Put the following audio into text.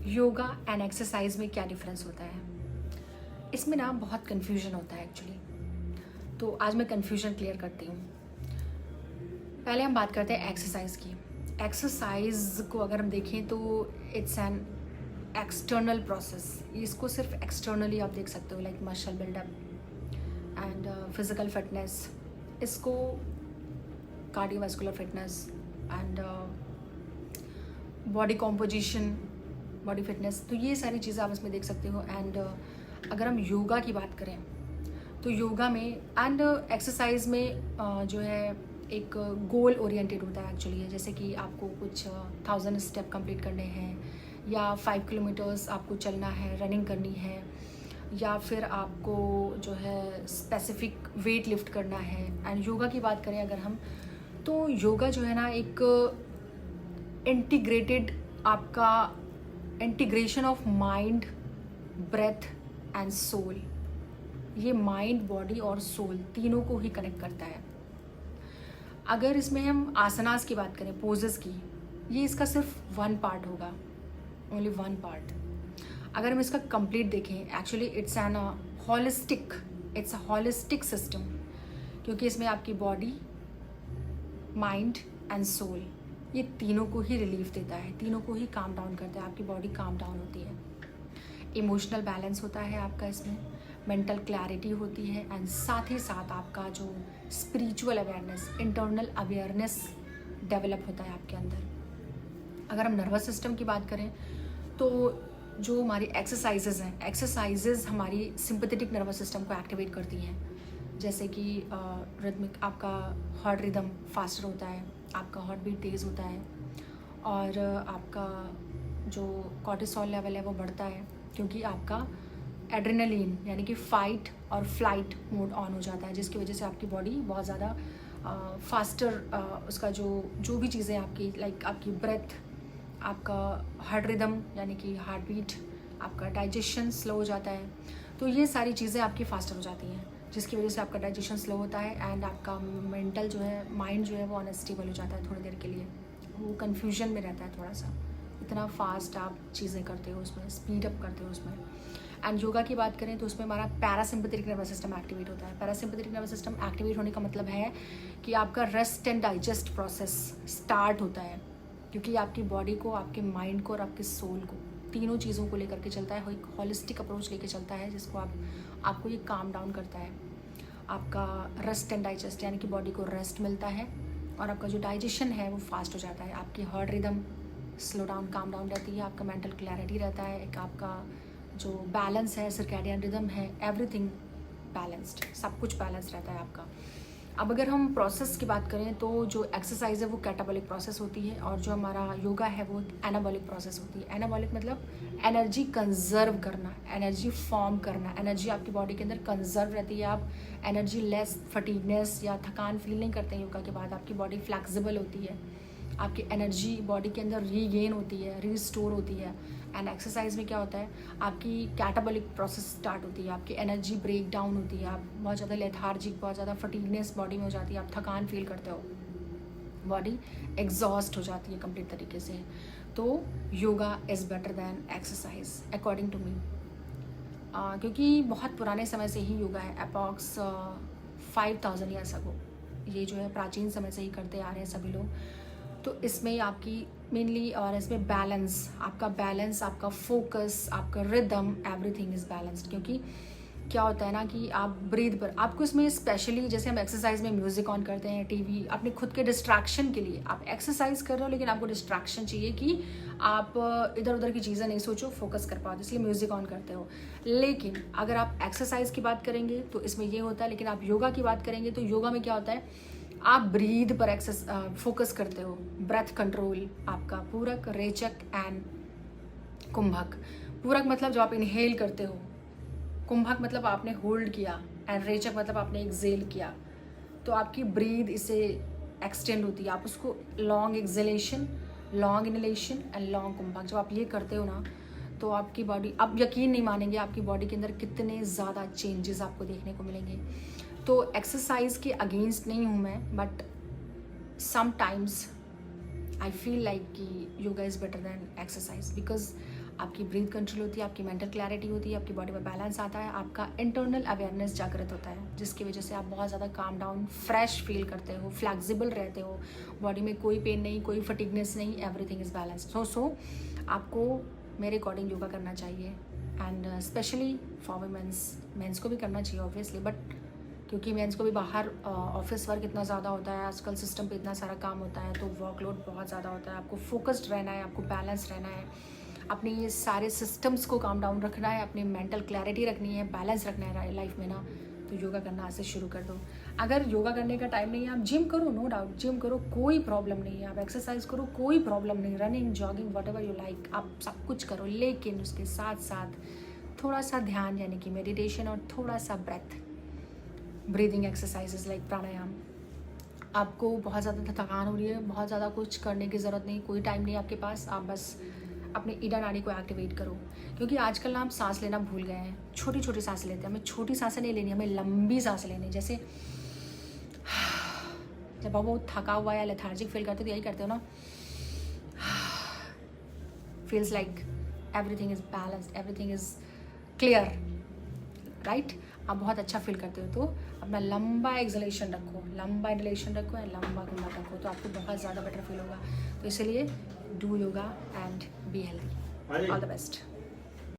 Yoga and exercise में क्या difference होता है? इसमें ना बहुत कन्फ्यूजन होता है एक्चुअली। तो आज मैं कन्फ्यूजन क्लियर करती हूँ। पहले हम बात करते हैं एक्सरसाइज की। एक्सरसाइज को अगर हम देखें तो इट्स एन एक्सटर्नल प्रोसेस। इसको सिर्फ एक्सटर्नली आप देख सकते हो, like muscle buildup and physical fitness, इसको cardiovascular fitness and body composition, body fitness, तो ये सारी चीज़ें आप इसमें देख सकते हो। एंड अगर हम योगा की बात करें तो योगा में एंड एक्सरसाइज में जो है एक गोल ओरिएंटेड होता है एक्चुअली। जैसे कि आपको कुछ 1000 स्टेप कंप्लीट करने हैं, या 5 किलोमीटर्स आपको चलना है, रनिंग करनी है, या फिर आपको जो है स्पेसिफिक वेट लिफ्ट करना है। एंड योगा की बात करें अगर हम, तो योगा जो है ना एक इंटीग्रेटेड आपका integration of mind, breath and soul. ये माइंड, बॉडी और सोल तीनों को ही कनेक्ट करता है। अगर इसमें हम आसनास की बात करें, पोजेस की, ये इसका सिर्फ वन पार्ट होगा, ओनली वन पार्ट। अगर हम इसका कंप्लीट देखें, actually it's an holistic system, क्योंकि इसमें आपकी बॉडी, माइंड एंड सोल, ये तीनों को ही रिलीफ देता है, तीनों को ही काम डाउन करता है। आपकी बॉडी काम डाउन होती है, इमोशनल बैलेंस होता है आपका, इसमें मेंटल क्लैरिटी होती है, एंड साथ ही साथ आपका जो spiritual awareness, internal awareness develop होता है आपके अंदर। अगर हम नर्वस सिस्टम की बात करें तो जो हमारी एक्सरसाइजेज हैं, एक्सरसाइजेज हमारी सिंपैथेटिक नर्वस सिस्टम को एक्टिवेट करती हैं। जैसे कि रिदमिक, आपका हार्ट रिदम फास्टर होता है, आपका हार्ट बीट तेज़ होता है, और आपका जो कॉर्टिसोल लेवल है वो बढ़ता है, क्योंकि आपका एड्रेनलिन यानी कि फाइट और फ्लाइट मोड ऑन हो जाता है, जिसकी वजह से आपकी बॉडी बहुत ज़्यादा फास्टर, उसका जो भी चीज़ें आपकी, लाइक आपकी ब्रेथ, आपका हार्ट रिदम यानी कि हार्ट बीट, आपका डाइजेशन स्लो हो जाता है। तो ये सारी चीज़ें आपकी फास्टर हो जाती हैं, जिसकी वजह से आपका डाइजेशन स्लो होता है, एंड आपका मेंटल जो है, माइंड जो है वो अनस्टेबल हो जाता है थोड़ी देर के लिए, वो कन्फ्यूजन में रहता है थोड़ा सा। इतना फास्ट आप चीज़ें करते हो उसमें, स्पीड अप करते हो उसमें। एंड योगा की बात करें तो उसमें हमारा पैरासिम्पैथेटिक नर्वस सिस्टम एक्टिवेट होता है। पैरासिम्पैथेटिक नर्वस सिस्टम एक्टिवेट होने का मतलब है कि आपका rest and digest process start होता है, क्योंकि आपकी बॉडी को, आपके माइंड को और आपके सोल को, तीनों चीज़ों को लेकर के चलता है, एक हॉलिस्टिक अप्रोच लेके चलता है, जिसको आपको ये काम डाउन करता है। आपका रेस्ट एंड डाइजेस्ट यानी कि बॉडी को रेस्ट मिलता है, और आपका जो डाइजेशन है वो फास्ट हो जाता है, आपकी heart rhythm slow down, calm down रहती है, आपका मेंटल क्लैरिटी रहता है, एक आपका जो बैलेंस है, सर्कैडियन रिदम है, एवरीथिंग बैलेंस्ड, सब कुछ बैलेंस रहता है आपका। अब अगर हम प्रोसेस की बात करें तो जो एक्सरसाइज है वो कैटाबॉलिक प्रोसेस होती है, और जो हमारा योगा है वो एनाबॉलिक प्रोसेस होती है। एनाबॉलिक मतलब एनर्जी कंजर्व करना, एनर्जी फॉर्म करना, एनर्जी आपकी बॉडी के अंदर कंजर्व रहती है, आप एनर्जी लेस, फटीगनेस या थकान फील नहीं करते हैं योगा के बाद। आपकी बॉडी फ्लैक्सिबल होती है, आपकी एनर्जी बॉडी के अंदर रीगेन होती है, रिस्टोर होती है। एंड एक्सरसाइज में क्या होता है, आपकी कैटाबॉलिक प्रोसेस स्टार्ट होती है, आपकी एनर्जी ब्रेक डाउन होती है, आप बहुत ज़्यादा लेथार्जिक, बहुत ज़्यादा फटीगनेस बॉडी में हो जाती है, आप थकान फील करते हो, बॉडी एग्जॉस्ट हो जाती है कंप्लीट तरीके से। तो yoga is better than exercise according to me, क्योंकि बहुत पुराने समय से ही योगा है, अप्रॉक्स 5000 ईयर्स अगो, ये जो है प्राचीन समय से ही करते आ रहे हैं सभी लोग। तो इसमें आपकी मेनली, और इसमें बैलेंस, आपका फोकस, आपका रिदम, एवरीथिंग इज़ बैलेंस्ड। क्योंकि क्या होता है ना कि आप ब्रीथ पर, आपको इसमें स्पेशली, जैसे हम एक्सरसाइज में म्यूज़िक ऑन करते हैं, टीवी, अपने खुद के डिस्ट्रैक्शन के लिए आप एक्सरसाइज कर रहे हो, लेकिन आपको डिस्ट्रैक्शन चाहिए कि आप इधर उधर की चीज़ें नहीं सोचो, फोकस कर पाओ, इसलिए म्यूज़िक ऑन करते हो। लेकिन अगर आप एक्सरसाइज की बात करेंगे तो इसमें ये होता है, लेकिन आप योगा की बात करेंगे तो योगा में क्या होता है, आप ब्रीथ पर फोकस करते हो, ब्रेथ कंट्रोल, आपका पूरक, रेचक एंड कुंभक। पूरक मतलब जो आप इनहेल करते हो, कुंभक मतलब आपने होल्ड किया, एंड रेचक मतलब आपने एक्सेल किया। तो आपकी ब्रीथ इससे एक्सटेंड होती है, आप उसको long exhalation, long inhalation and long kumbhak, जब आप ये करते हो ना तो आपकी बॉडी, आप यकीन नहीं मानेंगे आपकी बॉडी के अंदर कितने ज़्यादा चेंजेस आपको देखने को मिलेंगे। तो एक्सरसाइज के अगेंस्ट नहीं हूँ मैं, but sometimes I feel like कि yoga is better than exercise, because आपकी ब्रीथ कंट्रोल होती है, आपकी मेंटल क्लैरिटी होती है, आपकी बॉडी में बैलेंस आता है, आपका इंटरनल अवेयरनेस जागृत होता है, जिसकी वजह से आप बहुत ज़्यादा काम डाउन, फ्रेश फील करते हो, फ्लैक्सिबल रहते हो, बॉडी में कोई पेन नहीं, कोई फटीगनेस नहीं, एवरीथिंग इज़ बैलेंस। सो आपको मेरे अकॉर्डिंग योगा करना चाहिए, एंड स्पेशली फॉर मेंस को भी करना चाहिए ऑब्वियसली, बट क्योंकि मेंस को भी बाहर ऑफिस वर्क इतना ज़्यादा होता है, आजकल सिस्टम पे इतना सारा काम होता है, तो वर्कलोड बहुत ज़्यादा होता है, आपको फोकस्ड रहना है, आपको बैलेंस रहना है, अपने ये सारे सिस्टम्स को काम डाउन रखना है, अपनी मेंटल क्लैरिटी रखनी है, बैलेंस रखना है लाइफ में ना, तो योगा करना आज से शुरू कर दो। अगर योगा करने का टाइम नहीं है, आप जिम करो, नो डाउट जिम करो, कोई प्रॉब्लम नहीं है, आप एक्सरसाइज करो, कोई प्रॉब्लम नहीं, running, jogging, what ever you like, आप सब कुछ करो, लेकिन उसके साथ साथ थोड़ा सा ध्यान यानी कि मेडिटेशन और थोड़ा सा ब्रेथ, ब्रीदिंग एक्सरसाइजेज लाइक प्राणायाम। आपको बहुत ज़्यादा थकान हो रही है, बहुत ज़्यादा कुछ करने की ज़रूरत नहीं, कोई टाइम नहीं आपके पास, आप बस अपने ईडा नाड़ी को एक्टिवेट करो, क्योंकि आजकल ना हम सांस लेना भूल गए हैं, छोटी छोटी सांसें लेते हैं, हमें छोटी सांसें नहीं लेनी, हमें लंबी सांसें लेनी। जैसे जब आप बहुत थका हुआ या लेथार्जिक फील करते हो तो यही करते हो ना, feels like everything is balanced, everything is clear, right. आप बहुत अच्छा फील करते हो तो अपना लंबा एक्सलेशन रखो, लंबा इंहलेशन रखो एंड लंबा घुमा रखो, तो आपको बहुत ज़्यादा बेटर फील होगा। तो इसलिए do yoga and be healthy. All the best.